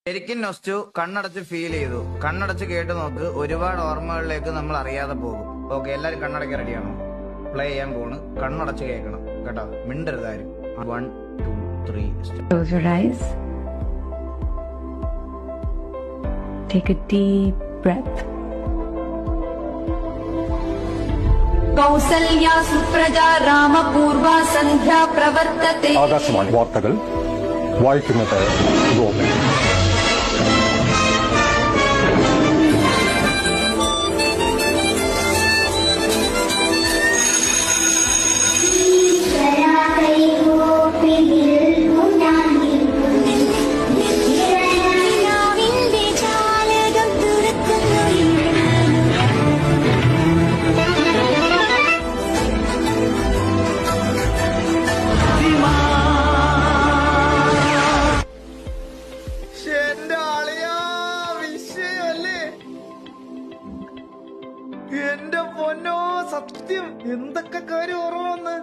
ശരിക്കും നൊസ്റ്റു കണ്ണടച്ച് ഫീൽ ചെയ്തു. കണ്ണടച്ച് കേട്ട് നോക്ക്, ഒരുപാട് ഓർമ്മകളിലേക്ക് നമ്മൾ അറിയാതെ പോകും. ഓക്കെ, എല്ലാരും കണ്ണടയ്ക്ക് റെഡിയാണോ? പ്ലേ ചെയ്യാൻ പോണ്. കണ്ണടച്ച് കേൾക്കണം കേട്ടോ, മിണ്ടരുതാരും. 1 2 3 Close your eyes. Take a deep breath. കൗസല്യാ സുപ്രജാ രാമപൂർവാ സന്ധ്യാ പ്രവർത്തത്തെ. ആകാശവാണി വാർത്തകൾ വായിക്കുന്നത് ഗോപൻ. എന്റെ പൊന്നോ, സത്യം എന്തൊക്കെ കാര്യം ഓർമ്മ വന്ന്.